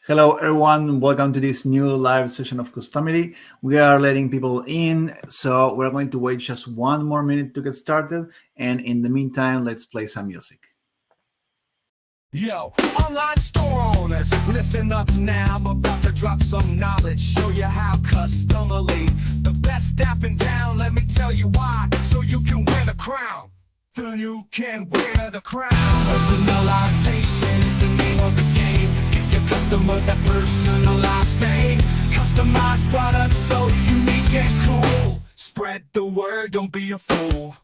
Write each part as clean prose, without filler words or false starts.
Hello, everyone. Welcome to this new live session of Customily. We are letting people in, so we're going to wait just one more minute to get started. And in the meantime, let's play some music. Yo, online store owners, listen up now. I'm about to drop some knowledge, show you how Customily, the best app in town. Let me tell you why, so you can wear the crown. Then you can wear the crown. Personalization is the name of the game. Give your customers that personalized fame. Customized products so unique and cool. Spread the word, don't be a fool.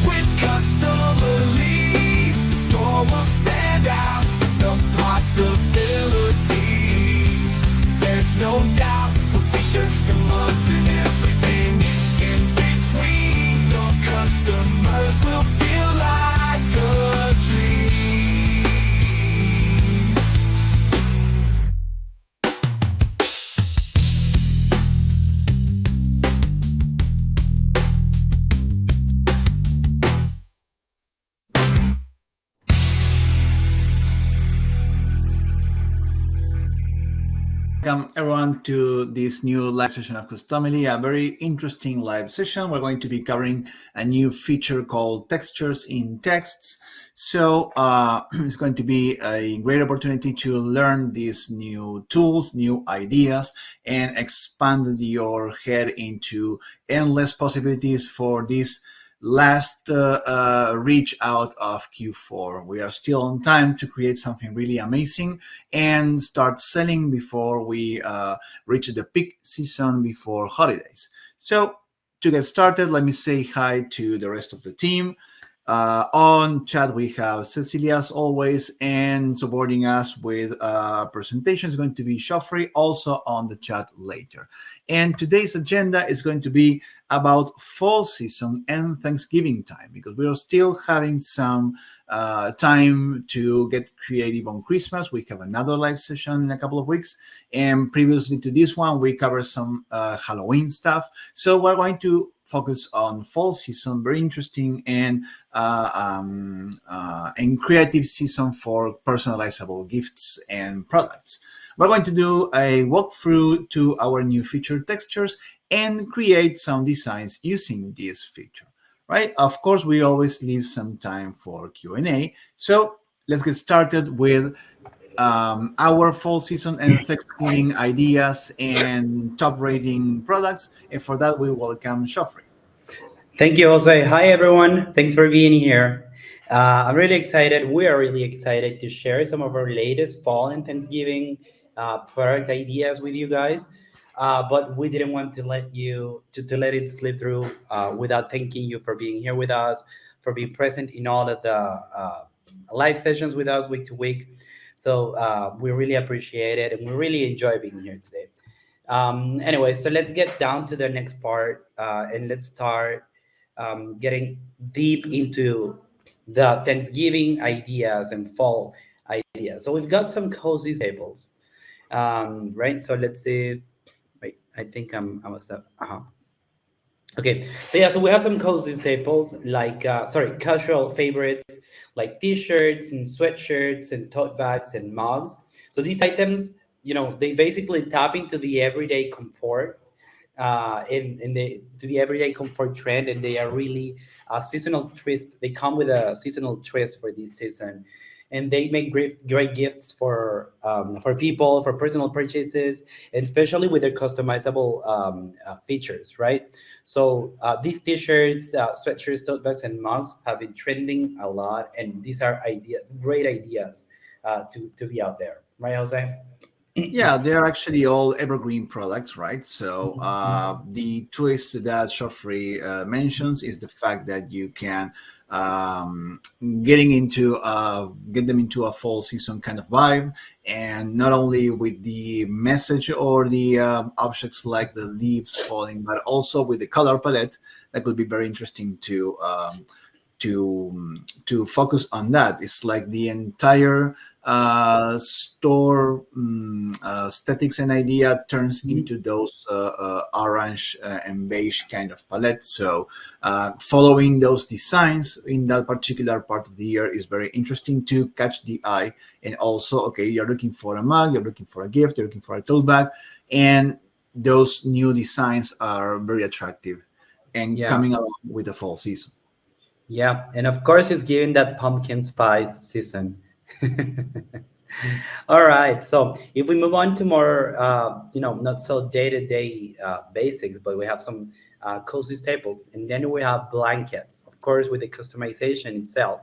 With Customily, the store will stand out. The possibilities, there's no doubt. From t-shirts to mugs and everything in between, your customers will feel like a dream. Welcome, everyone, to this new live session of Customily, a very interesting live session. We're going to be covering a new feature called textures in texts. So it's going to be a great opportunity to learn these new tools, new ideas, and expand your head into endless possibilities for this last reach out of Q4. We are still on time to create something really amazing and start selling before we reach the peak season before holidays. So to get started, let me say hi to the rest of the team. On chat, we have Cecilia, as always, and supporting us with presentation is going to be Joffrey, also on the chat later. And today's agenda is going to be about fall season and Thanksgiving time, because we are still having some time to get creative on Christmas. We have another live session in a couple of weeks. And previously to this one, we covered some Halloween stuff. So we're going to focus on fall season, very interesting and creative season for personalizable gifts and products. We're going to do a walkthrough to our new feature textures and create some designs using this feature, right? Of course, we always leave some time for Q&A. So let's get started with our fall season and Thanksgiving ideas and top rating products. And for that, we welcome Joffrey. Thank you, Jose. Hi, everyone. Thanks for being here. I'm really excited. We are really excited to share some of our latest fall and Thanksgiving product ideas with you guys. But we didn't want to let you to let it slip through without thanking you for being here with us, for being present in all of the live sessions with us week to week. So we really appreciate it, and we really enjoy being here today. Anyway, so let's get down to the next part, and let's start getting deep into the Thanksgiving ideas and fall ideas. So we've got some cozy tables, right? So let's see. Wait, I think I'm a step. Okay, so yeah, so we have some cozy staples like casual favorites like t-shirts and sweatshirts and tote bags and mugs. So these items, they basically tap into the everyday comfort, to the everyday comfort trend, and they are really a seasonal twist. They come with a seasonal twist for this season, and they make great gifts for people for personal purchases, and especially with their customizable features, right? So these t-shirts, sweatshirts, tote bags, and mugs have been trending a lot, and these are great ideas to be out there, right, Jose? Yeah, they're actually all evergreen products, right? So the twist that Joffrey mentions is the fact that you can get them into a fall season kind of vibe, and not only with the message or the objects like the leaves falling, but also with the color palette. That could be very interesting to focus on that. It's like the entire store aesthetics and idea turns Mhm. into those orange and beige kind of palette. So following those designs in that particular part of the year is very interesting to catch the eye. And also, okay, you're looking for a mug, you're looking for a gift, you're looking for a tote bag, and those new designs are very attractive and Yeah. coming along with the fall season. Yeah, and of course, it's giving that pumpkin spice season. All right. So if we move on to more, not so day-to-day basics, but we have some cozy staples, and then we have blankets. Of course, with the customization itself,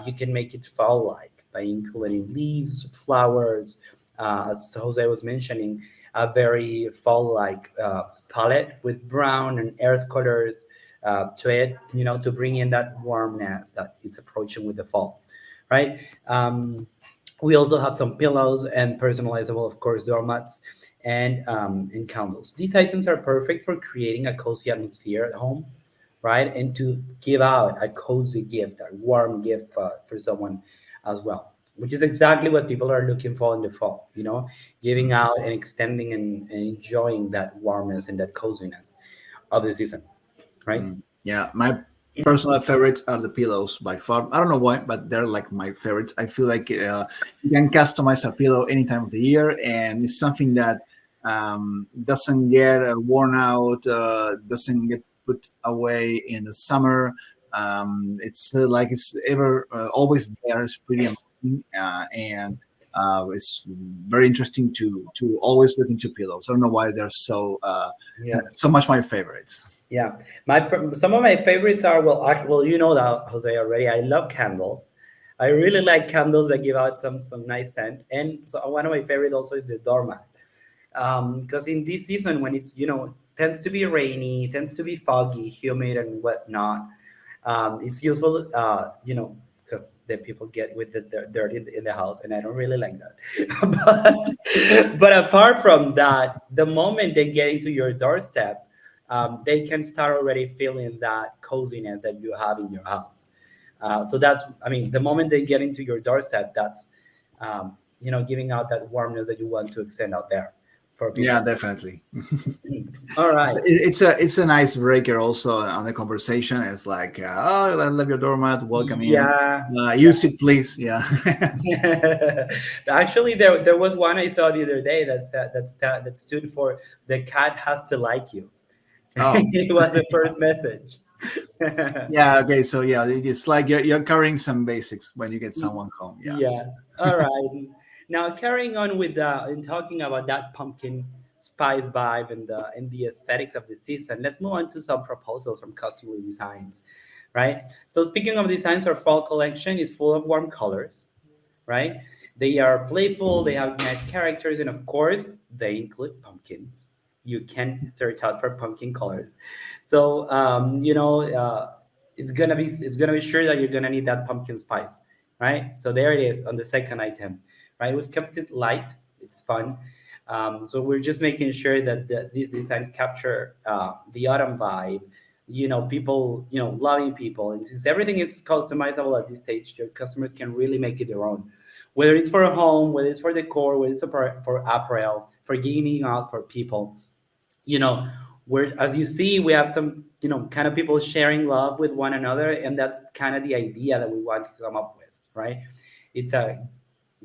you can make it fall-like by including leaves, flowers, as Jose was mentioning, a very fall-like palette with brown and earth colors to it, to bring in that warmness that is approaching with the fall, right? We also have some pillows and personalizable, of course, doormats and candles. These items are perfect for creating a cozy atmosphere at home, right? And to give out a cozy gift, a warm gift for someone as well, which is exactly what people are looking for in the fall, giving out and extending and enjoying that warmness and that coziness of the season, right? Yeah, my personal favorites are the pillows by far. I don't know why, but they're like my favorites. I feel like you can customize a pillow any time of the year, and it's something that doesn't get worn out, doesn't get put away in the summer. It's like it's ever always there. It's pretty amazing, and it's very interesting to always look into pillows. I don't know why they're so Yeah. so much my favorites. Yeah, some of my favorites are well, you know that, Jose, already. I love candles. I really like candles that give out some nice scent, and so one of my favorite also is the doormat. Because in this season, when it's tends to be rainy, tends to be foggy, humid, and whatnot, it's useful, because then people get with the dirt in the house, and I don't really like that. But apart from that, the moment they get into your doorstep, they can start already feeling that coziness that you have in your house. So that's, I mean, the moment they get into your doorstep, that's, giving out that warmness that you want to extend out there for Yeah, people. definitely. All So right. it's an icebreaker also on the conversation. It's like, oh, I love your doormat. Welcome in. Yeah. Use it, please. Yeah. Actually, there was one I saw the other day that stood for "the cat has to like you." Oh, It was the first message. yeah. Okay. So yeah, it's like you're covering some basics when you get someone home. Yeah. Yes. All right. Now carrying on with and talking about that pumpkin spice vibe and the aesthetics of the season, let's move on to some proposals from Customary Designs, right? So speaking of designs, our fall collection is full of warm colors, right? They are playful, they have nice characters, and of course, they include pumpkins. You can search out for pumpkin colors. So, it's gonna be sure that you're gonna need that pumpkin spice, right? So there it is on the second item, right? We've kept it light, it's fun. So we're just making sure that these designs capture the autumn vibe, people, loving people. And since everything is customizable at this stage, your customers can really make it their own. Whether it's for a home, whether it's for decor, whether it's for apparel, for gaming out for people, you know, where as you see, we have some, kind of people sharing love with one another, and that's kind of the idea that we want to come up with, right? It's a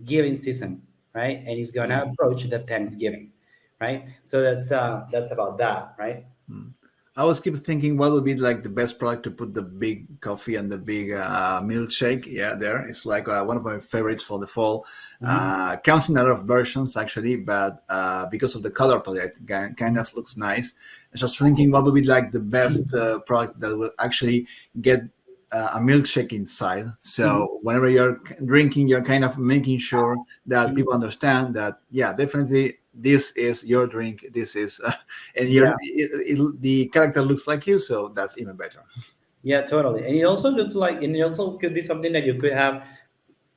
giving season, right? And it's gonna Yeah. approach the Thanksgiving, right? So that's about that, right? Mm. I always keep thinking what would be like the best product to put the big coffee and the big milkshake. Yeah, there. It's like one of my favorites for the fall. Mhm. Comes in a lot of versions actually, but because of the color palette, kind of looks nice. I was just thinking what would be like the best product that will actually get a milkshake inside. Mhm. So whenever you're drinking, you're kind of making sure that Mhm. people understand that, yeah, definitely this is your drink. This is and Yeah. the character looks like you, so that's even better. Yeah, totally. And it also looks like, and it also could be something that you could have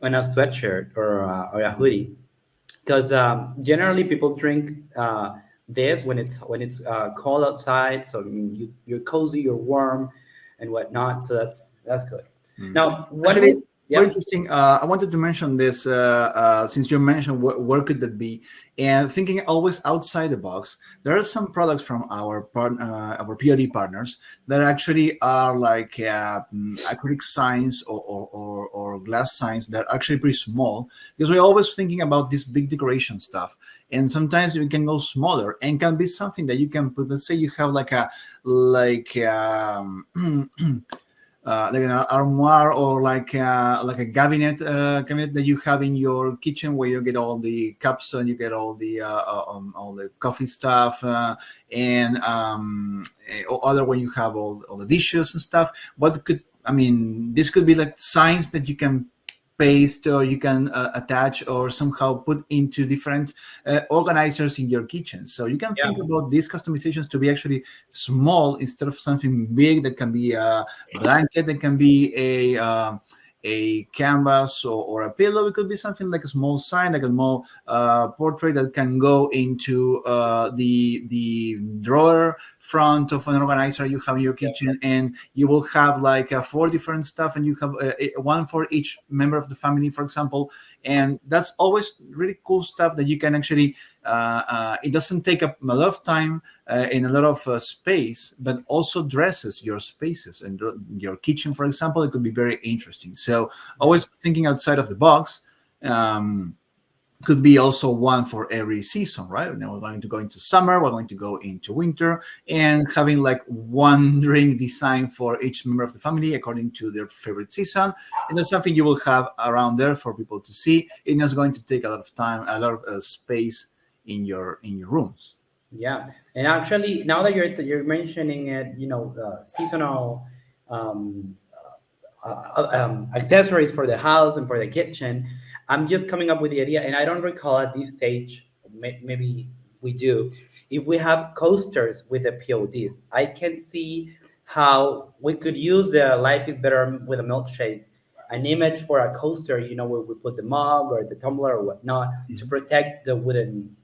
on a sweatshirt or a hoodie, because generally people drink this when it's cold outside. So you're cozy, you're warm, and whatnot. So that's good. Mm. Now, one Actually, more. Very Yeah, interesting. I wanted to mention this since you mentioned where could that be, and thinking always outside the box. There are some products from our POD partners that actually are like acrylic signs or glass signs that are actually pretty small because we're always thinking about this big decoration stuff, and sometimes we can go smaller and can be something that you can put. Let's say you have like like an armoire or like a cabinet that you have in your kitchen where you get all the cups and you get all the coffee stuff and or other when you have all the dishes and stuff. What could I mean? This could be like signs that you can paste or you can attach or somehow put into different organizers in your kitchen, so you can think yeah, about these customizations to be actually small instead of something big that can be blanket, that can be a canvas or a pillow. It could be something like a small sign, like a small portrait that can go into the drawer front of an organizer you have in your kitchen, and you will have like four different stuff, and you have one for each member of the family, for example. And that's always really cool stuff that you can actually. It doesn't take up a lot of time in a lot of space, but also dresses your spaces and your kitchen, for example. It could be very interesting. So yeah. always thinking outside of the box. Could be also one for every season, right? Now we're going to go into summer, we're going to go into winter, and having like one ring design for each member of the family according to their favorite season. And that's something you will have around there for people to see. It's not going to take a lot of time, a lot of space in your rooms. Yeah, and actually, now that you're mentioning it, seasonal um, accessories for the house and for the kitchen, I'm just coming up with the idea, and I don't recall at this stage. Maybe we do. If we have coasters with the PODs, I can see how we could use the "Life is Better with a Milkshake," an image for a coaster. Where we put the mug or the tumbler or whatnot to Mhm. protect the wooden,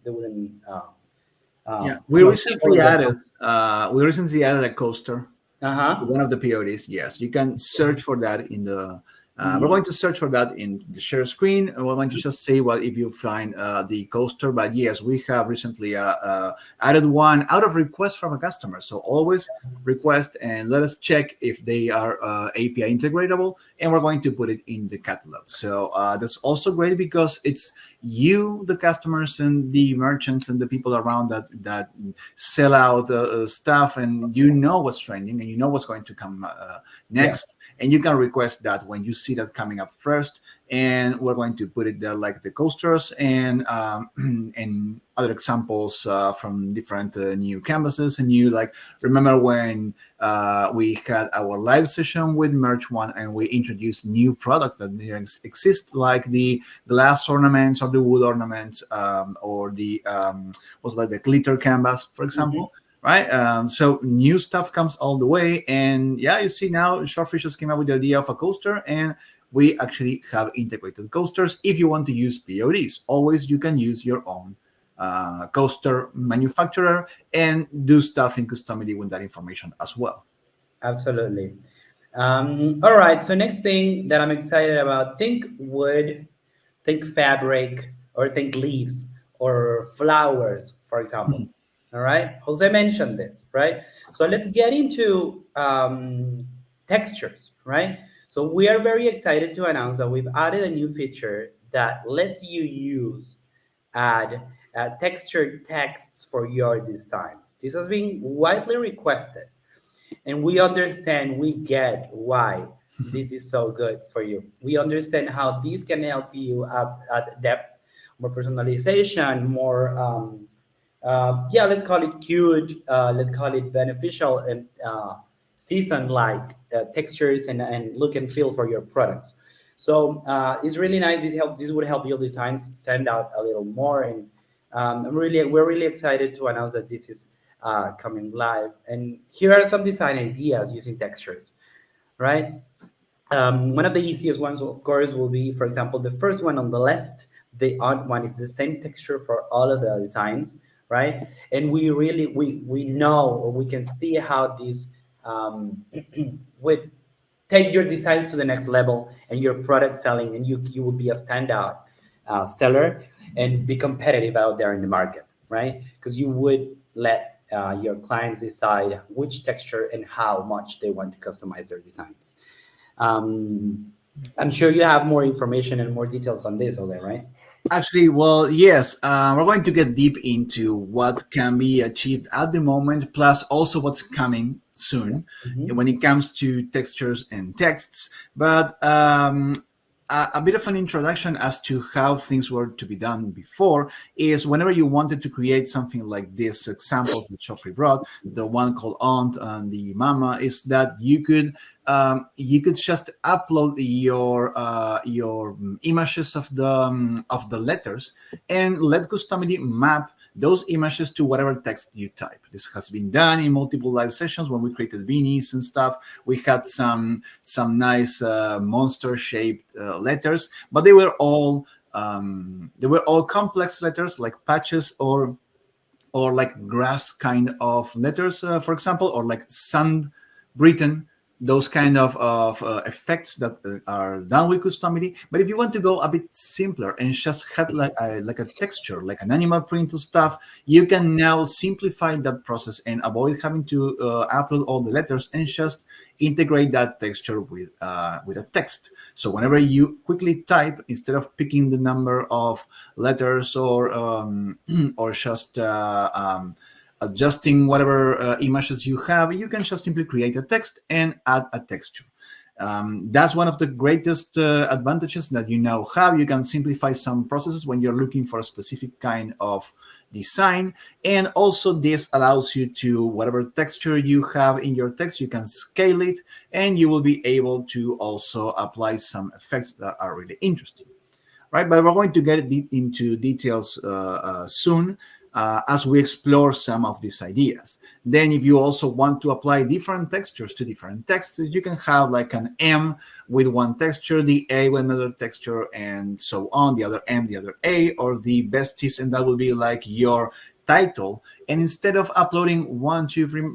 Yeah, we people recently in the added house. a coaster to Uh-huh. one of the PODs. Yes, you can search for that in the. We're Hmm. going to search for that in the share screen. And we're going to just say what if you find the coaster. But yes, we have recently added one out of request from a customer. So always request and let us check if they are API integratable, and we're going to put it in the catalog. So that's also great because it's you, the customers, and the merchants and the people around that sell out stuff, and you know what's trending and you know what's going to come Yeah, next, and you can request that when you see that coming up first, and we're going to put it there like the coasters and and other examples from different new canvases. And you like remember when we had our live session with merch one and we introduced new products that didn't exist, like the glass ornaments or the wood ornaments, or the was like the glitter canvas, for hmm, example, right? So new stuff comes all the way, and yeah, you see now Shortfish just came up with the idea of a coaster, and we actually have integrated coasters. If you want to use PODs, always you can use your own coaster manufacturer and do stuff in Customily with that information as well. absolutely. All right. So next thing that I'm excited about, think wood, think fabric, or think leaves or flowers, for example. All right. Jose mentioned this, right? So let's get into textures, right? So we are very excited to announce that we've added a new feature that lets you add textured texts for your designs. This has been widely requested, and we understand, we get why this is so good for you. We understand how this can help you at depth, more personalization, more yeah, let's call it cute, let's call it beneficial, and season like textures and look and feel for your products. So it's really nice. This would help your designs stand out a little more. And we're really excited to announce that this is coming live. And here are some design ideas using textures, right? One of the easiest ones, of course, will be, for example, the first one on the left. The odd one is the same texture for all of the designs, right? And we know, or we can see how these with take your designs to the next level and your product selling, and you will be a standout seller and be competitive out there in the market, right? Because you would let your clients decide which texture and how much they want to customize their designs. um, I'm sure you have more information and more details on this, Jose, right? Actually, well, yes, we're going to get deep into what can be achieved at the moment, plus also what's coming soon when Mhm. it comes to textures and texts. But a bit of an introduction as to how things were to be done before is whenever you wanted to create something like this examples that Geoffrey brought, the one called aunt and the mama, is that you could just upload your images of the letters and let Customily map those images to whatever text you type. This has been done in multiple live sessions when we created beanies and stuff. We had some nice monster shaped letters, but they were all complex letters like patches or like grass kind of letters, for example, or like sand Britain, those kind of effects that are done with Customity. But if you want to go a bit simpler and just have like a texture, like an animal print or stuff, you can now simplify that process and avoid having to upload all the letters and just integrate that texture with a text. So whenever you quickly type, instead of picking the number of letters or just adjusting whatever images you have, you can just simply create a text and add a texture. That's one of the greatest advantages that you now have. You can simplify some processes when you're looking for a specific kind of design. And also this allows you to, whatever texture you have in your text, you can scale it and you will be able to also apply some effects that are really interesting, right? But we're going to get into details soon as we explore some of these ideas. Then, if you also want to apply different textures to different texts, you can have like an M with one texture, the A with another texture, and so on, the other M, the other A, or the besties, and that will be like your title. And instead of uploading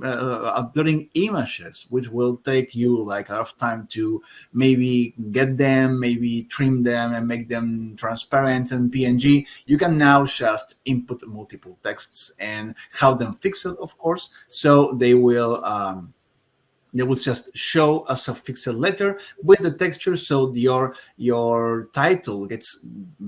uploading images, which will take you like a lot of time to maybe get them, maybe trim them and make them transparent and PNG, you can now just input multiple texts and have them fixed, of course, so they will just show as a fixed letter with the texture, so your title gets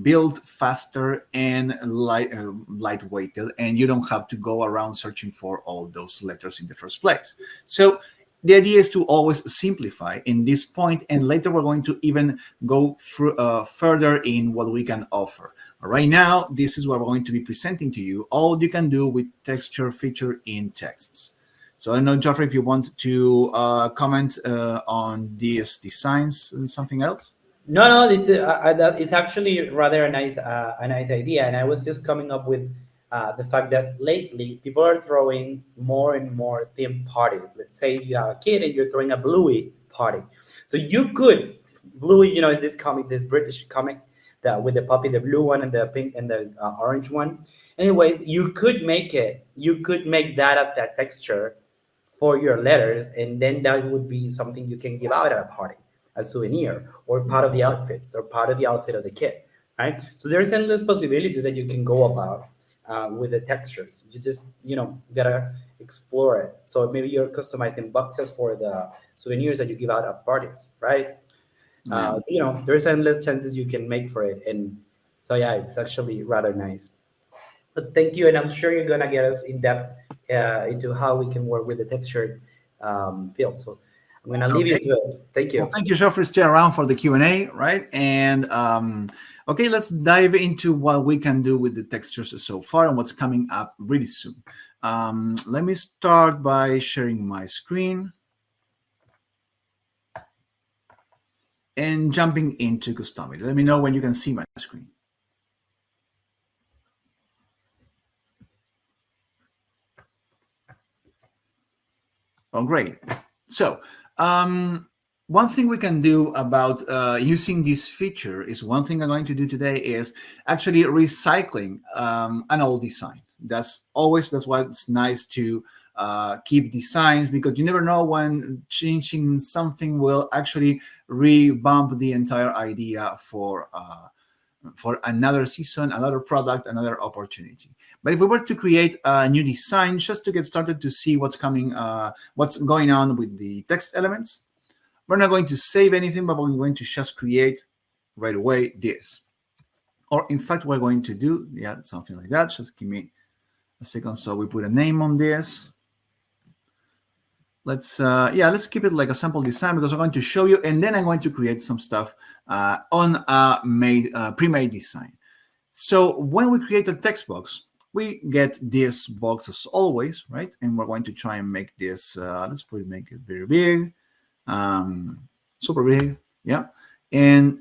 built faster and lightweighted, and you don't have to go around searching for all those letters in the first place. So the idea is to always simplify in this point, and later we're going to even go further in what we can offer. Right now, this is what we're going to be presenting to you, all you can do with texture feature in texts. So I don't know, Geoffrey, if you want to comment on these designs and something else. No, no, it's actually rather a nice idea, and I was just coming up with the fact that lately people are throwing more and more theme parties. Let's say you have a kid and you're throwing a Bluey party, so you could Bluey, is this comic, this British comic, that with the puppy, the blue one and the pink and the orange one. Anyways, you could make that texture for your letters, and then that would be something you can give out at a party, a souvenir, or part of the outfits, or part of the outfit of the kid, right? So there's endless possibilities that you can go about with the textures. You just gotta explore it. So maybe you're customizing boxes for the souvenirs that you give out at parties, right? Yeah. So there's endless chances you can make for it, and so yeah, it's actually rather nice. But thank you, and I'm sure you're gonna get us in depth into how we can work with the textured field. So I'm gonna leave you Okay. to it. Thank Well, you. thank you, Geoffrey. Stay around for the Q&A, right? And okay, let's dive into what we can do with the textures so far and what's coming up really soon. Let me start by sharing my screen and jumping into Customily. Let me know when you can see my screen. Oh, great. So, one thing we can do about using this feature is, one thing I'm going to do today is actually recycling an old design. That's why it's nice to keep designs, because you never know when changing something will actually revamp the entire idea for another season, another product, another opportunity. But if we were to create a new design, just to get started to see what's coming, what's going on with the text elements, we're not going to save anything, but we're going to just create right away this. Or in fact, we're going to do, yeah, something like that. Just give me a second. So we put a name on this. Let's keep it like a sample design, because I'm going to show you, and then I'm going to create some stuff on a pre-made design. So when we create a text box, we get this box as always, right? And we're going to try and make this, make it very big, super big, yeah. And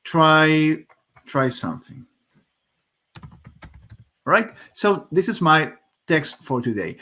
try something. All right, so this is my text for today.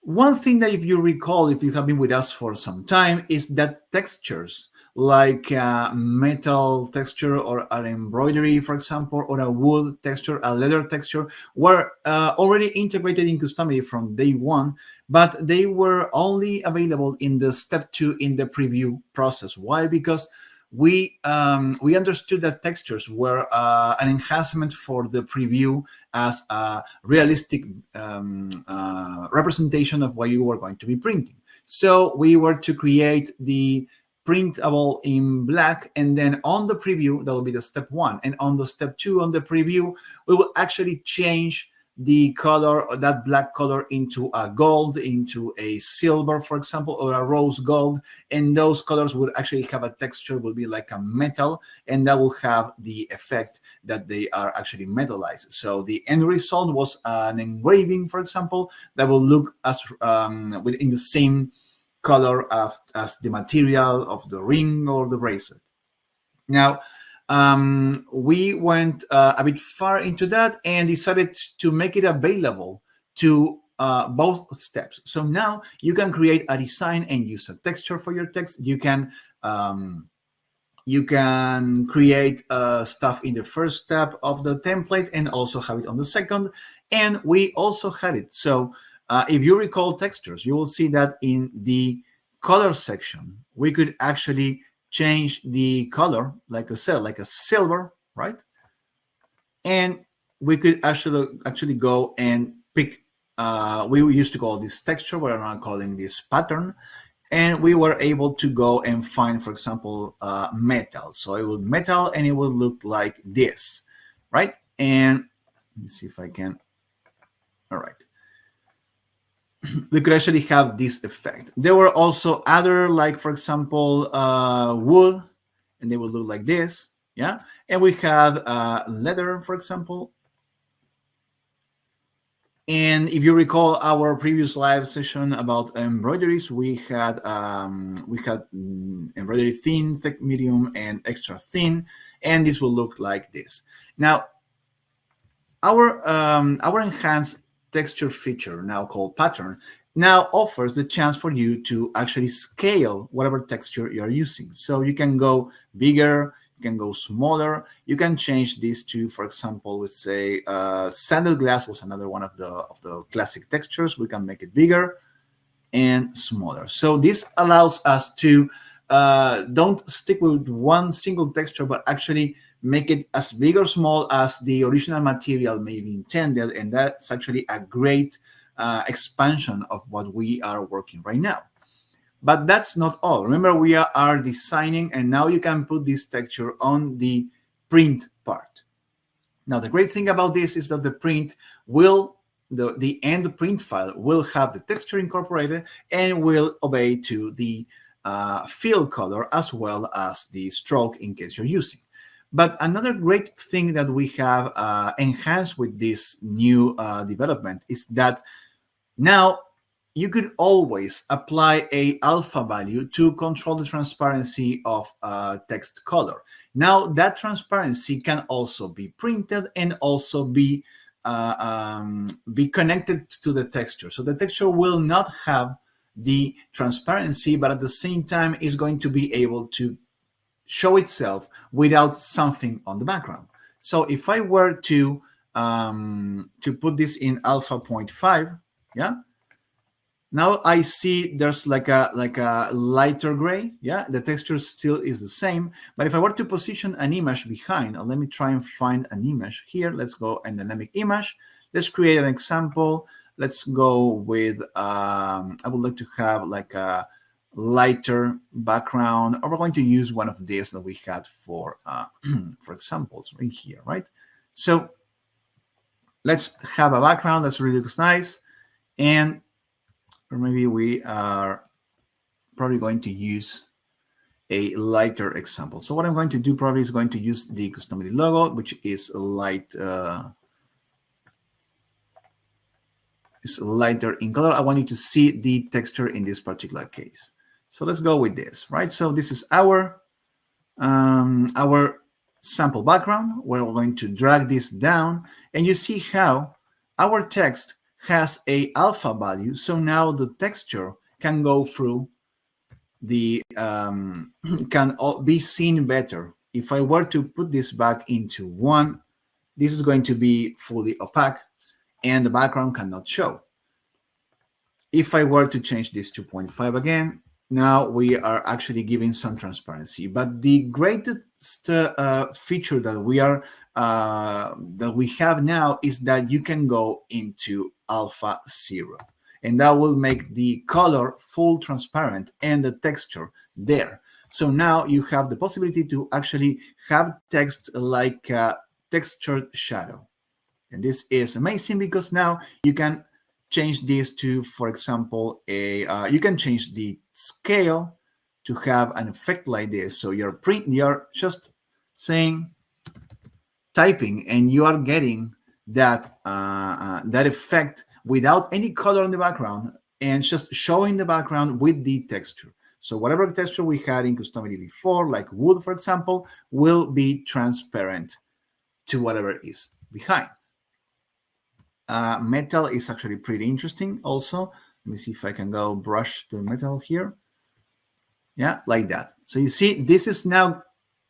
One thing that, if you recall, if you have been with us for some time, is that textures like metal texture or an embroidery, for example, or a wood texture, a leather texture, were already integrated in Customily from day one, but they were only available in the step 2 in the preview process. Why? Because we understood that textures were an enhancement for the preview as a realistic representation of what you were going to be printing. So we were to create the printable in black, and then on the preview, that will be the step 1, and on the step 2 on the preview, we will actually change the color, that black color, into a gold, into a silver, for example, or a rose gold, and those colors would actually have a texture, will be like a metal, and that will have the effect that they are actually metallized. So the end result was an engraving, for example, that will look as within the same color as the material of the ring or the bracelet. Now, we went a bit far into that and decided to make it available to both steps. So now you can create a design and use a texture for your text. You can create stuff in the first step of the template and also have it on the second. And we also had it. So if you recall textures, you will see that in the color section, we could actually change the color, like I said, like a silver, right? And we could actually go and pick, we used to call this texture, we're now calling this pattern, and we were able to go and find, for example, metal. So it would metal and it would look like this, right? And let me see if I can, all right. We could actually have this effect. There were also other, like, for example, wood, and they will look like this, yeah? And we had leather, for example. And if you recall our previous live session about embroideries, we had embroidery thin, thick, medium, and extra thin, and this will look like this. Now, our enhanced texture feature, now called pattern, now offers the chance for you to actually scale whatever texture you're using. So you can go bigger, you can go smaller, you can change this to, for example, let's say sandal glass was another one of the classic textures. We can make it bigger and smaller. So this allows us to don't stick with one single texture, but actually make it as big or small as the original material may be intended. And that's actually a great expansion of what we are working right now. But that's not all. Remember, we are designing, and now you can put this texture on the print part. Now, the great thing about this is that the print will, the end print file will have the texture incorporated and will obey to the fill color as well as the stroke in case you're using. But another great thing that we have enhanced with this new development is that now you could always apply a alpha value to control the transparency of text color. Now that transparency can also be printed and also be connected to the texture. So the texture will not have the transparency, but at the same time is going to be able to show itself without something on the background. So if I were to put this in alpha 0.5, yeah, Now I see there's like a lighter gray. Yeah, the texture still is the same. But if I were to position an image behind, let me try and find an image here. Let's go and dynamic image. Let's create an example. Let's go with, I would like to have like a lighter background, or we're going to use one of these that we had for examples right here, right? So let's have a background that really looks nice. And or maybe we are probably going to use a lighter example. So what I'm going to do probably is going to use the Customily logo, which is lighter in color. I want you to see the texture in this particular case. So let's go with this, right? So this is our sample background. We're going to drag this down, and you see how our text has a alpha value. So now the texture can go through the can be seen better. If I were to put this back into 1, this is going to be fully opaque and the background cannot show. If I were to change this to 0.5 again, now we are actually giving some transparency. But the greatest feature that we have now is that you can go into alpha 0, and that will make the color full transparent and the texture there. So now you have the possibility to actually have text like a textured shadow. And this is amazing because now you can change this to, for example, you can change the scale to have an effect like this. So you're just saying, typing, and you are getting that that effect without any color in the background, and just showing the background with the texture. So whatever texture we had in Customily before, like wood, for example, will be transparent to whatever is behind. Metal is actually pretty interesting also. Let me see if I can go brush the metal here. Yeah, like that. So you see, this is now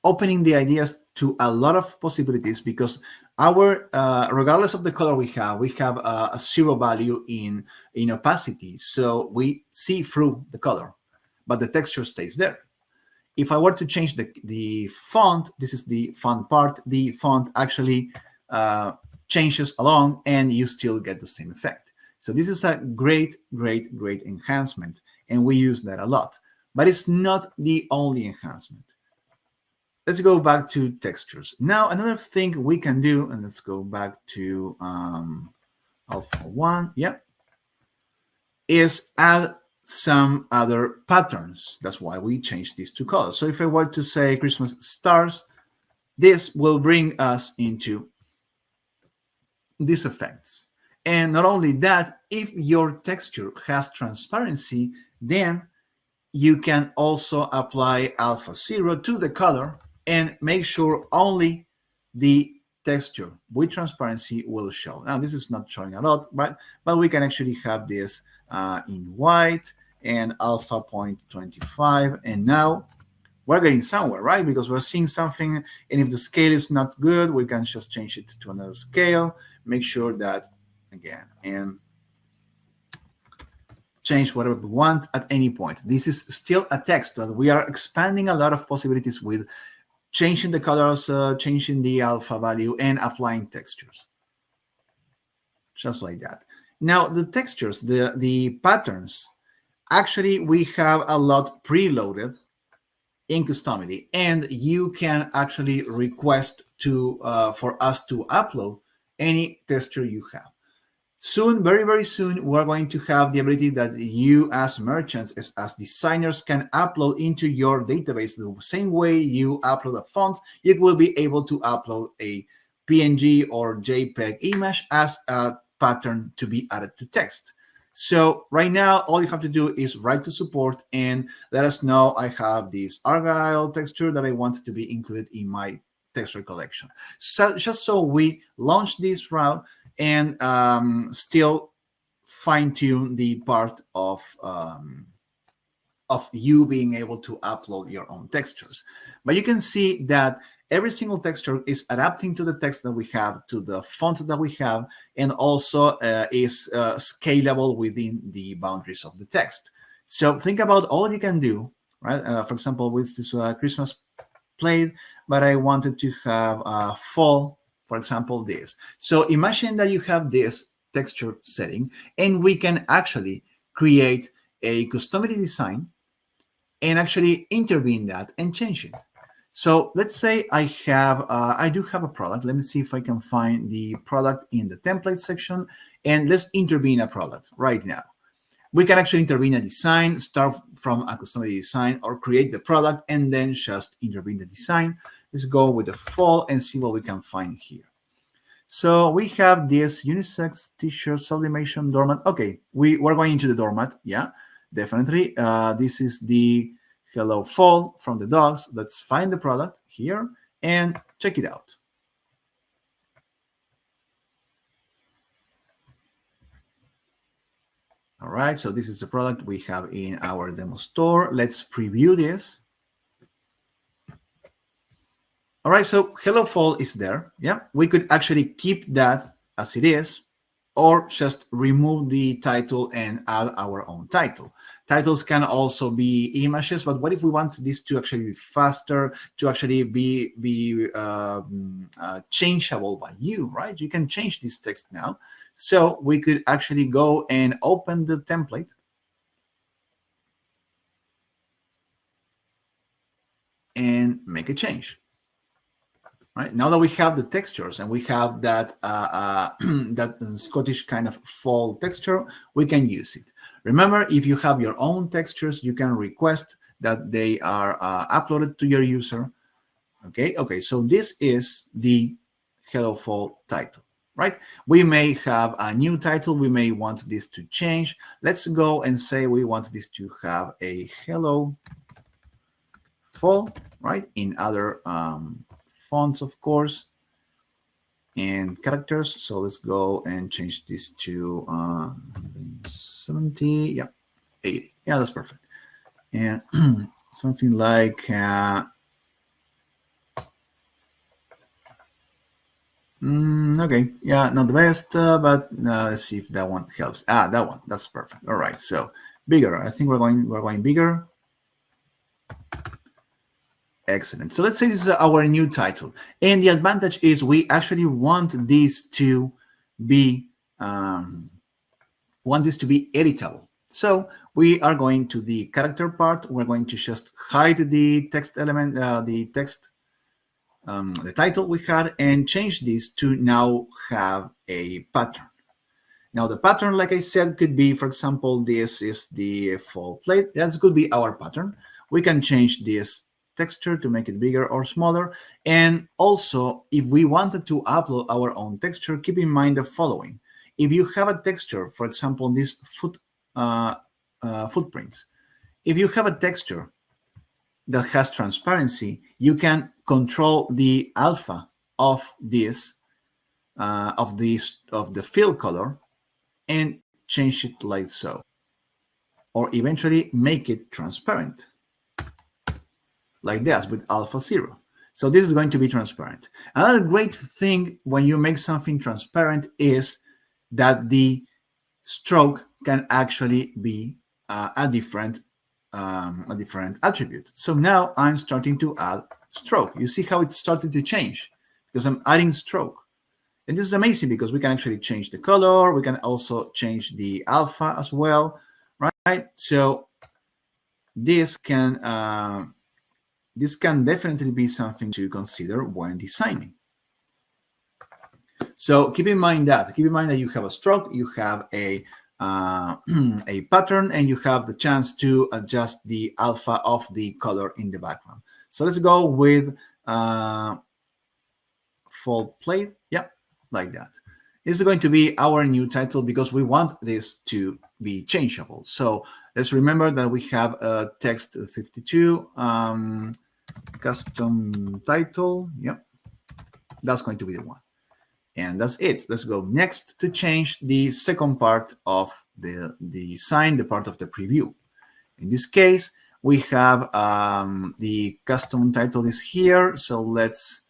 opening the ideas to a lot of possibilities, because our regardless of the color we have a 0 value in opacity. So we see through the color, but the texture stays there. If I were to change the font, this is the font part, the font actually changes along and you still get the same effect. So this is a great enhancement, and we use that a lot, but it's not the only enhancement. Let's go back to textures. Now, another thing we can do, and let's go back to alpha 1, yeah, is add some other patterns. That's why we changed these 2 colors. So if I were to say Christmas stars, this will bring us into these effects. And not only that, if your texture has transparency, then you can also apply alpha 0 to the color and make sure only the texture with transparency will show. Now, this is not showing a lot, but we can actually have this in white and alpha 0.25, and now we're getting somewhere, right? Because we're seeing something, and if the scale is not good, we can just change it to another scale, make sure that, again, and change whatever we want at any point. This is still a text, but we are expanding a lot of possibilities with changing the colors, changing the alpha value, and applying textures. Just like that. Now, the textures, the patterns, actually, we have a lot preloaded in Customily, and you can actually request for us to upload any texture you have. Soon, very soon, we're going to have the ability that you as merchants, as designers, can upload into your database the same way you upload a font. You will be able to upload a PNG or JPEG image as a pattern to be added to text. So right now, all you have to do is write to support and let us know, I have this Argyle texture that I want to be included in my texture collection. So just so we launch this route and still fine-tune the part of you being able to upload your own textures. But you can see that every single texture is adapting to the text that we have, to the font that we have, and also is scalable within the boundaries of the text. So think about all you can do, right? For example, with this Christmas plate, but I wanted to have fall, for example, this. So imagine that you have this texture setting, and we can actually create a customity design and actually intervene that and change it. So let's say I do have a product. Let me see if I can find the product in the template section, and let's intervene a product right now. We can actually intervene a design, start from a customized design, or create the product and then just intervene the design. Let's go with the fall and see what we can find here. So we have this unisex t-shirt sublimation doormat. Okay, we're going into the doormat. Yeah, definitely. This is the hello fall from the dogs. Let's find the product here and check it out. All right, so this is the product we have in our demo store. Let's preview this. All right, so Hello Fall is there. Yeah, we could actually keep that as it is, or just remove the title and add our own title. Titles can also be images, but what if we want this to actually be faster, to actually be changeable by you, right? You can change this text now. So we could actually go and open the template and make a change. Right, now that we have the textures and we have that that Scottish kind of fall texture, we can use it. Remember, if you have your own textures, you can request that they are uploaded to your user. Okay, so this is the Hello Fall title, right? We may have a new title. We may want this to change. Let's go and say we want this to have a Hello Fall, right? In other fonts, of course, and characters. So let's go and change this to 70. Yeah, 80. Yeah, that's perfect. And something like okay, yeah, not the best, but let's see if that one helps. That one, that's perfect. All right, so bigger. I think we're going bigger. Excellent. So let's say this is our new title, and the advantage is we actually want this to be editable. So we are going to the character part. We're going to just hide the text element, the title we had, and change this to now have a pattern. Now the pattern, like I said, could be, for example, this is the fall plate. That could be our pattern. We can change this texture to make it bigger or smaller. And also, if we wanted to upload our own texture, keep in mind the following. If you have a texture, for example, these footprints, if you have a texture that has transparency, you can control the alpha of this, of the fill color, and change it like so, or eventually make it transparent like this with alpha 0. So this is going to be transparent. Another great thing when you make something transparent is that the stroke can actually be a different attribute. So now I'm starting to add stroke. You see how it started to change because I'm adding stroke. And this is amazing because we can actually change the color. We can also change the alpha as well, right? So this can definitely be something to consider when designing. So keep in mind that you have a stroke, you have a pattern, and you have the chance to adjust the alpha of the color in the background. So let's go with fall plate. Yeah, like that. This is going to be our new title because we want this to be changeable. So let's remember that we have text 52, custom title. Yep, that's going to be the one. And that's it. Let's go next to change the second part of the design, the part of the preview. In this case, we have the custom title is here. So let's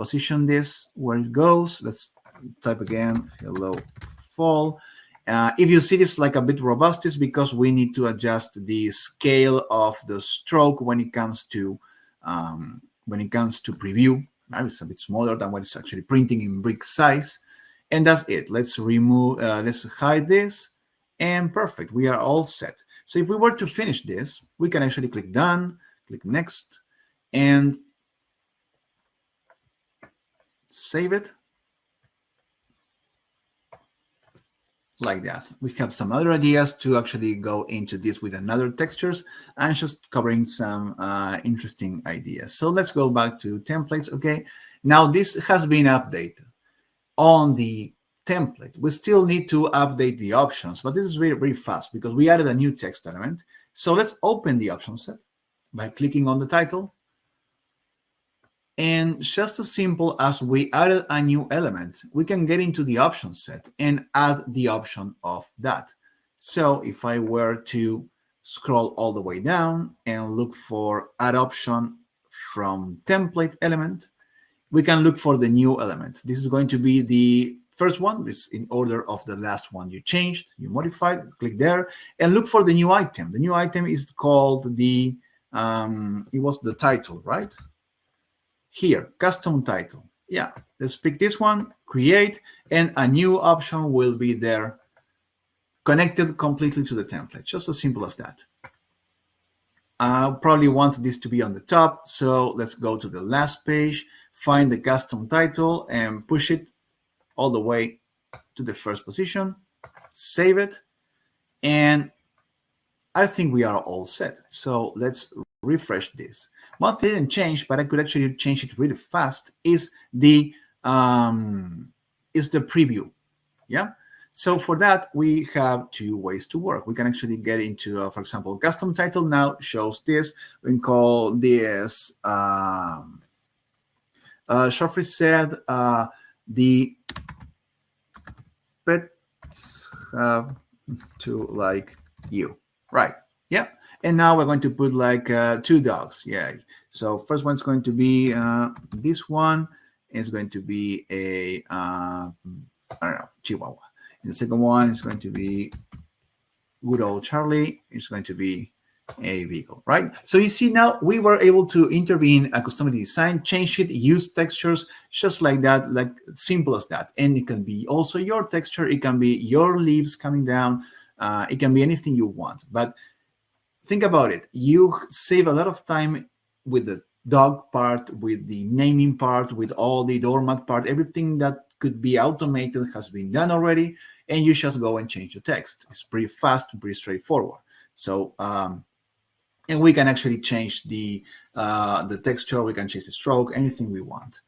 position this where it goes. Let's type again, hello fall. If you see this like a bit robust, it's because we need to adjust the scale of the stroke when it comes to preview. It's a bit smaller than what it's actually printing in brick size. And that's it. Let's remove, let's hide this, and perfect. We are all set. So if we were to finish this, we can actually click done, click next, and save it. Like that. We have some other ideas to actually go into this with another textures and just covering some interesting ideas. So let's go back to templates. Okay, now this has been updated on the template. We still need to update the options, but this is very, very fast because we added a new text element. So let's open the option set by clicking on the title. And just as simple as we added a new element, we can get into the option set and add the option of that. So if I were to scroll all the way down and look for add option from template element, we can look for the new element. This is going to be the first one. It's in order of the last one you changed, you modified, click there and look for the new item. The new item is called the, it was the title, right? Here, custom title. Yeah, let's pick this one, create, and a new option will be there connected completely to the template. Just as simple as that. I probably want this to be on the top. So let's go to the last page, find the custom title and push it all the way to the first position, save it. And I think we are all set. So let's refresh this. One thing didn't change, but I could actually change it really fast, is the preview. Yeah. So for that, we have two ways to work. We can actually get into, for example, custom title now shows this. We can call this, Shoffrey said, the pets have to like you. Right. Yeah. And now we're going to put like 2 dogs. Yeah. So first one's going to be this one is going to be a I don't know, Chihuahua. And the second one is going to be good old Charlie. It's going to be a beagle, right? So you see now we were able to intervene a custom design, change it, use textures just like that, like simple as that. And it can be also your texture. It can be your leaves coming down. It can be anything you want. But think about it. You save a lot of time with the dog part, with the naming part, with all the doormat part. Everything that could be automated has been done already, and you just go and change the text. It's pretty fast, pretty straightforward. So, and we can actually change the texture. We can change the stroke, anything we want.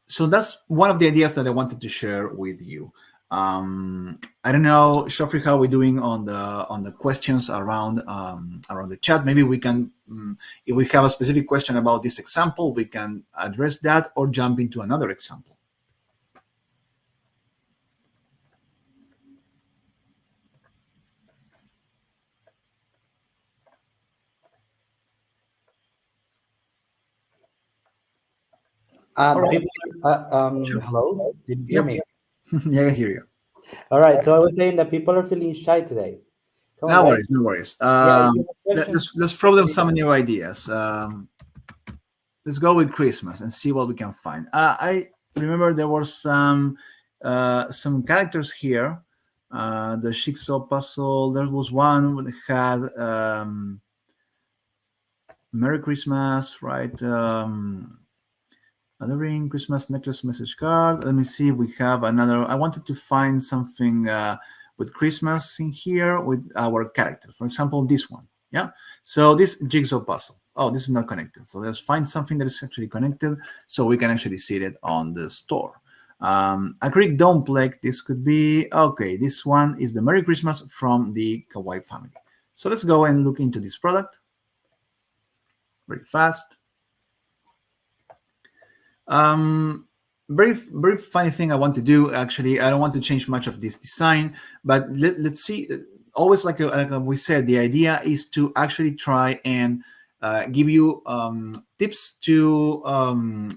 So that's one of the ideas that I wanted to share with you. I don't know, Shoffrey, how we're doing on the questions around the chat. Maybe we can, if we have a specific question about this example, we can address that or jump into another example. People, hello, did you hear me? Yeah, I hear you. All right, so I was saying that people are feeling shy today. Come No on, worries, no worries. Let's throw them some new ideas. Let's go with Christmas and see what we can find. I remember there were some characters here. The jigsaw puzzle. There was one that had Merry Christmas, right? Another ring, Christmas necklace, message card. Let me see if we have another. I wanted to find something with Christmas in here with our character. For example, this one. Yeah. So this jigsaw puzzle. Oh, this is not connected. So let's find something that is actually connected so we can actually see it on the store. Acrylic dome plaque. This could be, okay, this one is the Merry Christmas from the Kawaii family. So let's go and look into this product very fast. Very funny thing I want to do, actually. I don't want to change much of this design, but let's see. Always like we said, the idea is to actually try and give you tips to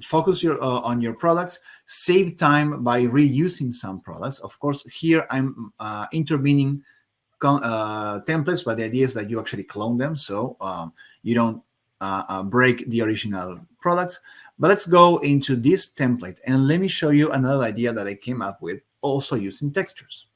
focus on your products, save time by reusing some products. Of course, here I'm intervening templates, but the idea is that you actually clone them, so you don't break the original products. But let's go into this template and let me show you another idea that I came up with also using textures.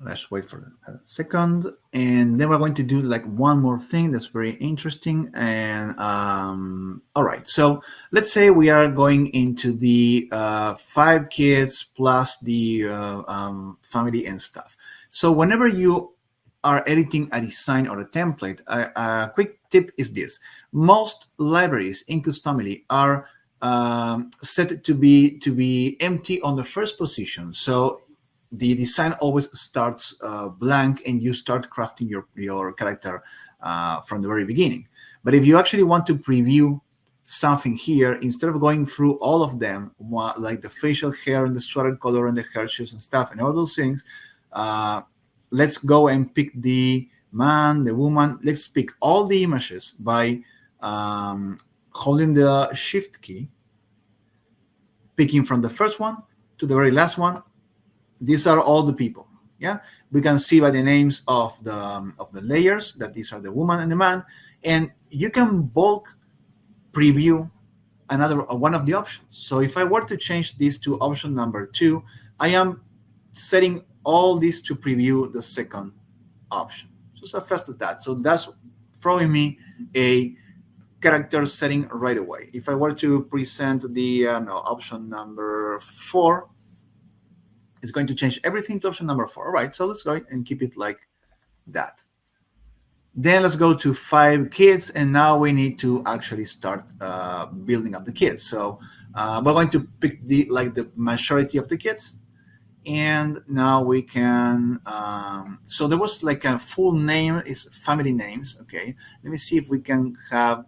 Let's wait for a second, and then we're going to do like one more thing that's very interesting. And all right, so let's say we are going into the 5 kids plus the family and stuff. So whenever you are editing a design or a template, a quick tip is this: most libraries in Customily are set to be empty on the first position. So the design always starts blank, and you start crafting your character from the very beginning. But if you actually want to preview something here, instead of going through all of them, like the facial hair and the sweater color and the hair shoes and stuff and all those things, let's go and pick the man, the woman. Let's pick all the images by holding the shift key, picking from the first one to the very last one. These are all the people. Yeah, we can see by the names of the layers that these are the woman and the man, and you can bulk preview another one of the options. So if I were to change this to option number 2, I am setting all these to preview the second option. Just as fast as that. So that's throwing me a character setting right away. If I were to present the option number 4, it's going to change everything to option number 4. All right, so let's go and keep it like that. Then let's go to 5 kids, and now we need to actually start building up the kids. So we're going to pick the majority of the kids, and now we can. So there was like a full name is family names. Okay, let me see if we can have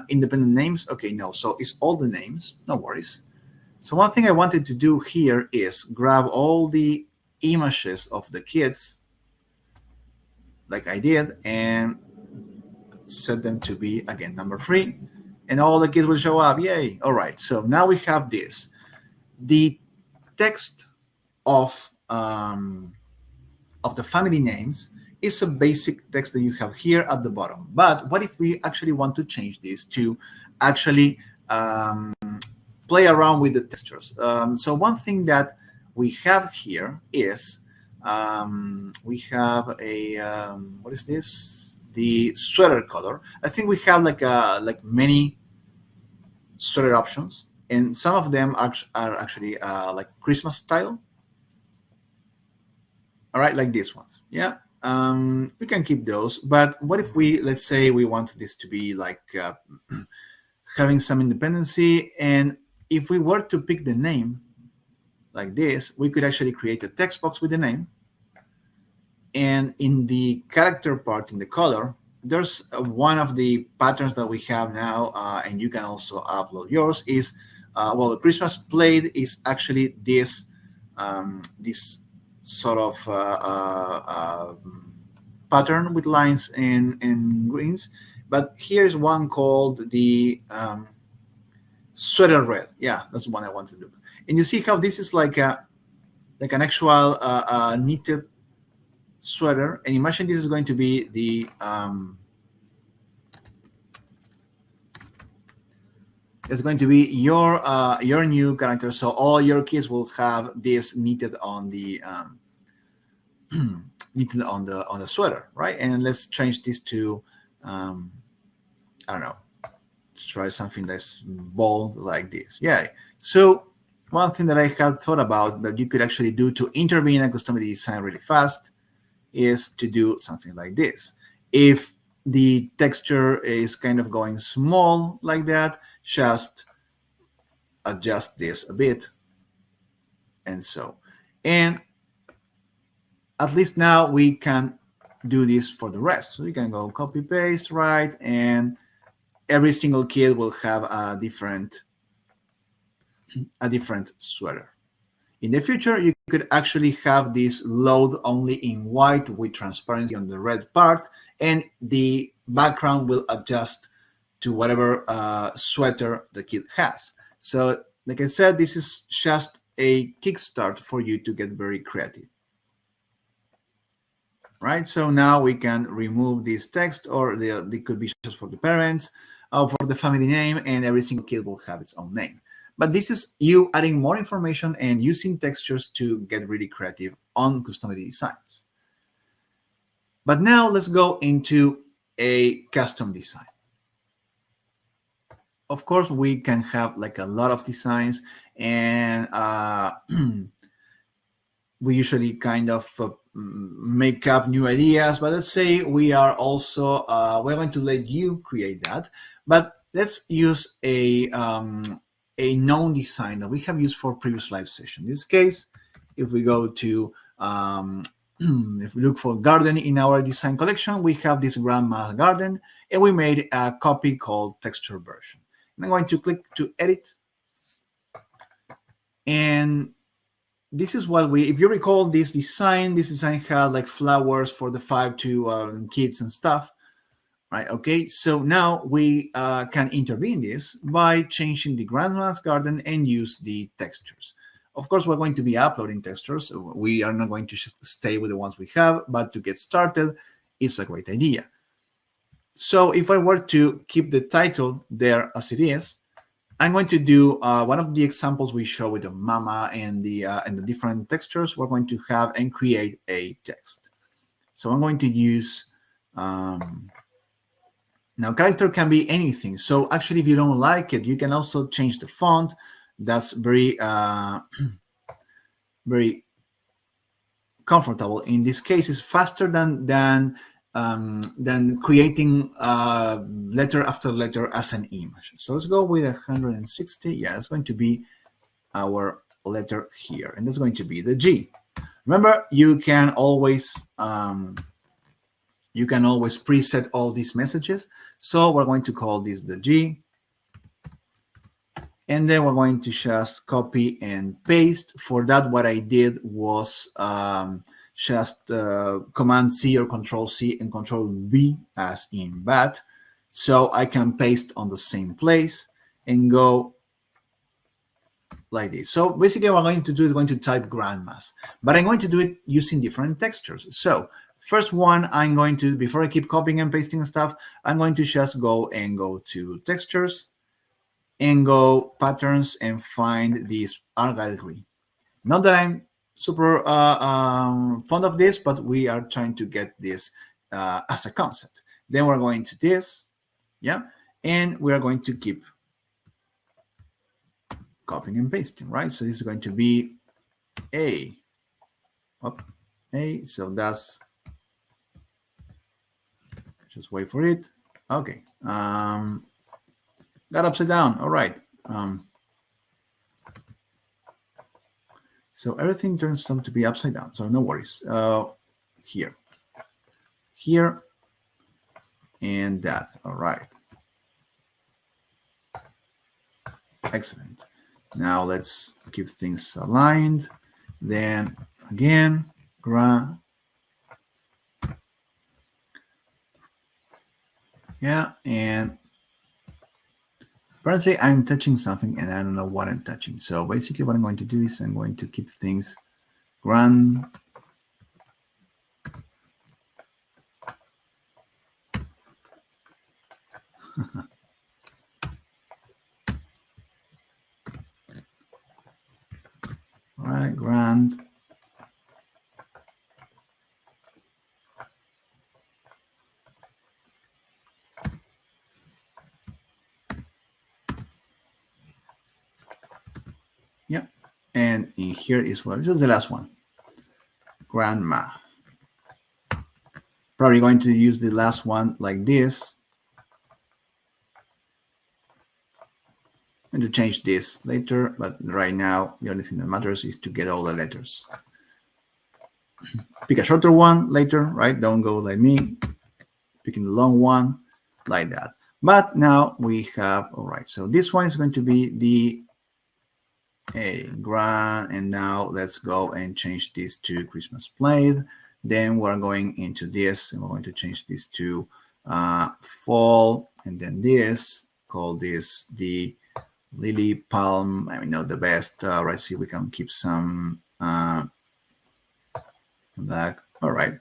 independent names. Okay, no, so it's all the names. No worries. So one thing I wanted to do here is grab all the images of the kids, like I did, and set them to be, again, number 3, and all the kids will show up. Yay! All right, so now we have this. The text of the family names is a basic text that you have here at the bottom. But what if we actually want to change this to actually play around with the textures? So one thing that we have here is we have a what is this? The sweater color. I think we have like many sweater options, and some of them are actually like Christmas style. All right, like these ones. Yeah, we can keep those. But what if let's say we want this to be like having some independency, and if we were to pick the name like this, we could actually create a text box with the name. And in the character part, in the color, there's one of the patterns that we have now, and you can also upload yours, is, well, the Christmas plate is actually this sort of pattern with lines and greens. But here's one called the sweater red. Yeah, that's the one I want to do. And you see how this is like an actual knitted sweater. And imagine this is going to be the it's going to be your new character. So all your kids will have this knitted on the knitted on the sweater, right? And let's change this to I don't know. Let's try something that's bold like this. Yeah. So one thing that I had thought about that you could actually do to intervene in a Customily design really fast is to do something like this. If the texture is kind of going small like that, just adjust this a bit. And so, and at least now we can do this for the rest. So you can go copy paste, right? And every single kid will have a different sweater. In the future, you could actually have this load only in white with transparency on the red part, and the background will adjust to whatever sweater the kid has. So, like I said, this is just a kickstart for you to get very creative. Right, so now we can remove this text, or they could be just for the parents, for the family name, and every single kid will have its own name. But this is you adding more information and using textures to get really creative on Customily designs. But now let's go into a custom design. Of course, we can have like a lot of designs, and we usually kind of make up new ideas. But let's say we are also we're going to let you create that. But let's use a known design that we have used for previous live session. In this case, if we go to if we look for garden in our design collection, we have this grandma garden, and we made a copy called texture version. And I'm going to click to edit, and this is what we, if you recall this design had like flowers for the 5 to kids and stuff, right? Okay, so now we can intervene this by changing the grandma's garden and use the textures. Of course, we're going to be uploading textures. So we are not going to just stay with the ones we have, but to get started, it's a great idea. So if I were to keep the title there as it is, I'm going to do one of the examples we show with the mama and the different textures. We're going to have and create a text. So I'm going to use now character can be anything. So actually, if you don't like it, you can also change the font. That's very very comfortable. In this case, it's faster than creating letter after letter as an image. So let's go with 160. Yeah, it's going to be our letter here, and that's going to be the G. Remember, you can always preset all these messages. So we're going to call this the G, and then we're going to just copy and paste. For that, what I did was just Command C or Control C and Control V as in bat. So I can paste on the same place and go like this. So basically what I'm going to do is going to type grandmas, but I'm going to do it using different textures. So first one, I'm going to, before I keep copying and pasting stuff, I'm going to just go to textures and go patterns and find this argyle green. Not that I'm super fond of this, but we are trying to get this as a concept. Then we're going to this, yeah, and we are going to keep copying and pasting, right? So this is going to be A. So that's, just wait for it. Okay. Got upside down. All right. So everything turns out to be upside down. So no worries. Here, and that. All right. Excellent. Now let's keep things aligned. Then again, yeah, and apparently I'm touching something and I don't know what I'm touching. So basically what I'm going to do is I'm going to keep things grand. All right, grand. Yep. And in here is what, just the last one, grandma. Probably going to use the last one like this. I'm going to change this later, but right now the only thing that matters is to get all the letters. Pick a shorter one later, right? Don't go like me, picking the long one like that. But now we have, all right, so this one is going to be the Hey, grand. And now let's go and change this to Christmas Plaid. Then we're going into this and we're going to change this to fall. And then this, call this the lily palm. I mean, not the best. Let's see, we can keep some black. All right,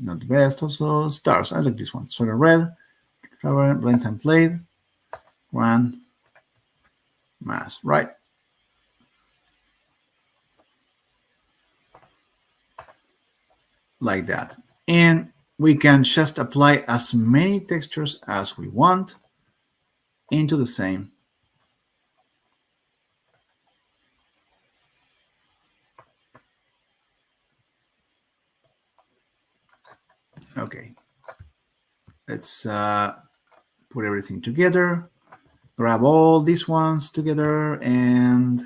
not the best. Also, stars. I like this one. Sort of red, flower, Valentine Plaid, grand, mass. Right. Like that. And we can just apply as many textures as we want into the same. Okay, let's put everything together, grab all these ones together and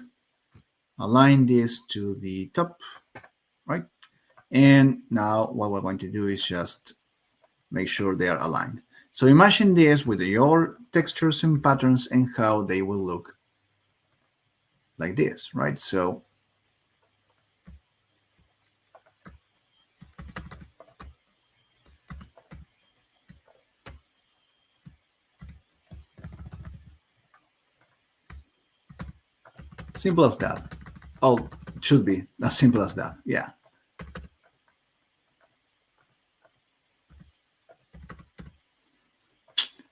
align this to the top, right? And now what we're going to do is just make sure they are aligned. So imagine this with your textures and patterns and how they will look like this, right? So simple as that. Oh, it should be as simple as that. Yeah.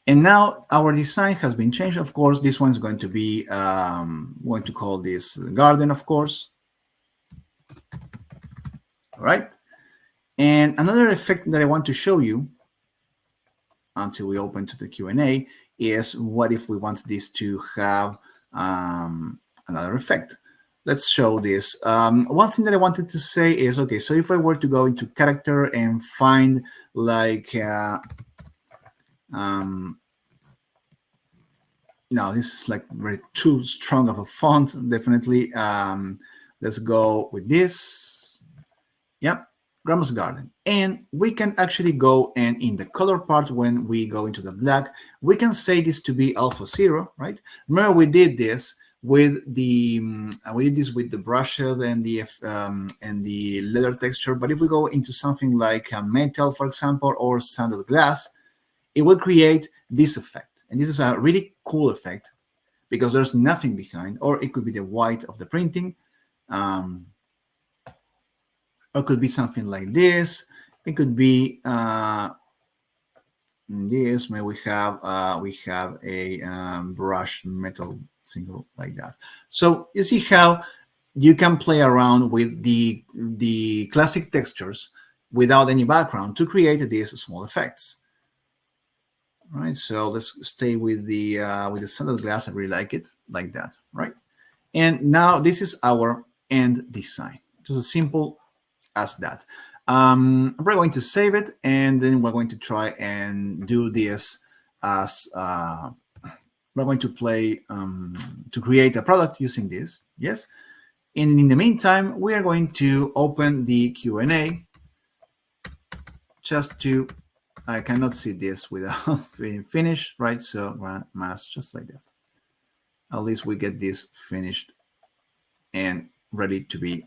And now our design has been changed. Of course, this one's going to be, going to call this garden, of course. All right. And another effect that I want to show you until we open to the Q&A is what if we want this to have another effect. Let's show this. One thing that I wanted to say is, okay, so if I were to go into character and find like, now this is like very too strong of a font, definitely. Let's go with this. Yep, Grandma's Garden. And we can actually go and in the color part, when we go into the black, we can say this to be alpha 0, right? Remember we did this with the brushes and the leather texture. But if we go into something like metal, for example, or sanded glass, it will create this effect. And this is a really cool effect because there's nothing behind, or it could be the white of the printing, or it could be something like this. It could be this. Maybe we have a brushed metal single like that. So you see how you can play around with the classic textures without any background to create these small effects. All right, so let's stay with the sanded glass. I really like it like that, right? And now this is our end design. Just as simple as that. We're going to save it, and then we're going to try and do this as we're going to play to create a product using this. Yes. And in the meantime, we are going to open the Q&A just to, I cannot see this without being finished, right? So run mass just like that. At least we get this finished and ready to be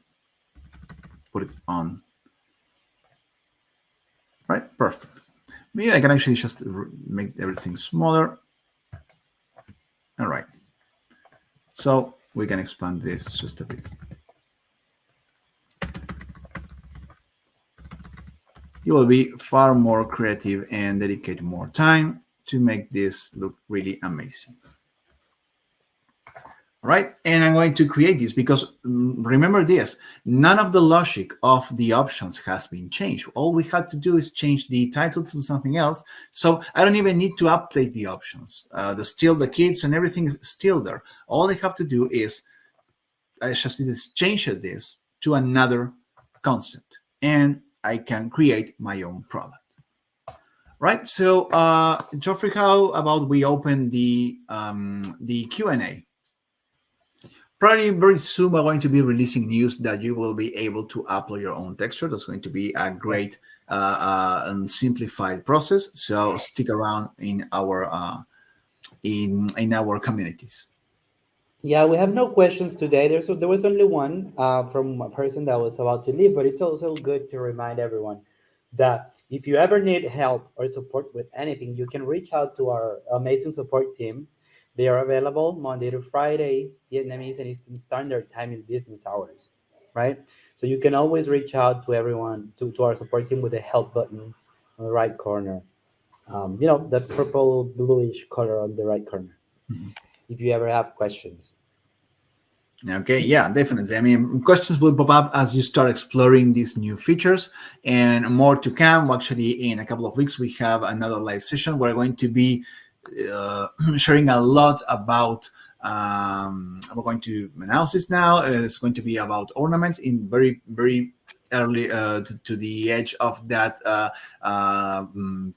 put it on. Right, perfect. Maybe I can actually just make everything smaller. All right. So we can expand this just a bit. You will be far more creative and dedicate more time to make this look really amazing. All right, and I'm going to create this because remember this, none of the logic of the options has been changed. All we had to do is change the title to something else. So I don't even need to update the options. The kids and everything is still there. All I have to do is I just need to change this to another concept, and I can create my own product. Right. So, Geoffrey, how about we open the Q&A? Probably very soon we're going to be releasing news that you will be able to upload your own texture. That's going to be a great and simplified process. So stick around in our communities. Yeah, we have no questions today. There was only one from a person that was about to leave, but it's also good to remind everyone that if you ever need help or support with anything, you can reach out to our amazing support team. They are available Monday to Friday, Vietnamese and Eastern Standard Time in business hours, right? So you can always reach out to everyone, to our support team with the help button on the right corner. That purple bluish color on the right corner. Mhm. If you ever have questions. Okay, yeah, definitely. I mean, questions will pop up as you start exploring these new features, and more to come. Actually, in a couple of weeks, we have another live session. We're going to be sharing a lot about. We're going to announce this now. It's going to be about ornaments in very, very early to the edge of that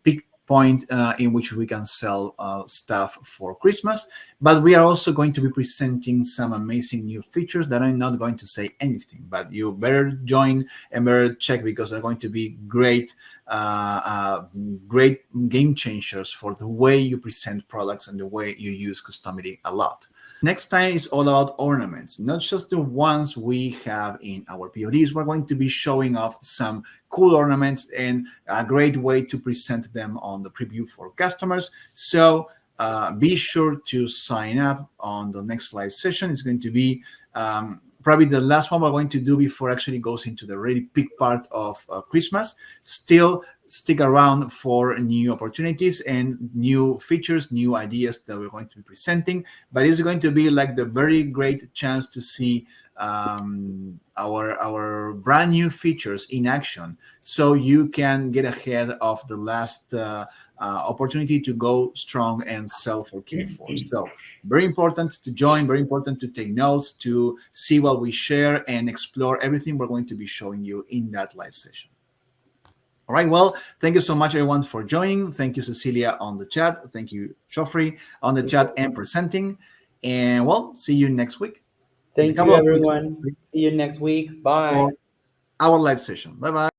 peak point in which we can sell stuff for Christmas. But we are also going to be presenting some amazing new features that I'm not going to say anything, but you better join and better check because they're going to be uh, uh, great game changers for the way you present products and the way you use Customily a lot. Next time is all about ornaments, not just the ones we have in our PODs. We're going to be showing off some cool ornaments and a great way to present them on the preview for customers. So be sure to sign up on the next live session. It's going to be probably the last one we're going to do before actually goes into the really peak part of Christmas. Still, stick around for new opportunities and new features, new ideas that we're going to be presenting. But it's going to be like the very great chance to see our brand new features in action, so you can get ahead of the last opportunity to go strong and sell for Q4. So very important to join, very important to take notes, to see what we share and explore everything we're going to be showing you in that live session. All right. Well, thank you so much, everyone, for joining. Thank you, Cecilia, on the chat. Thank you, Joffrey, on the chat and presenting. And well, see you next week, in a Thank you, couple of weeks everyone. See you next week. Bye. for our live session. Bye bye.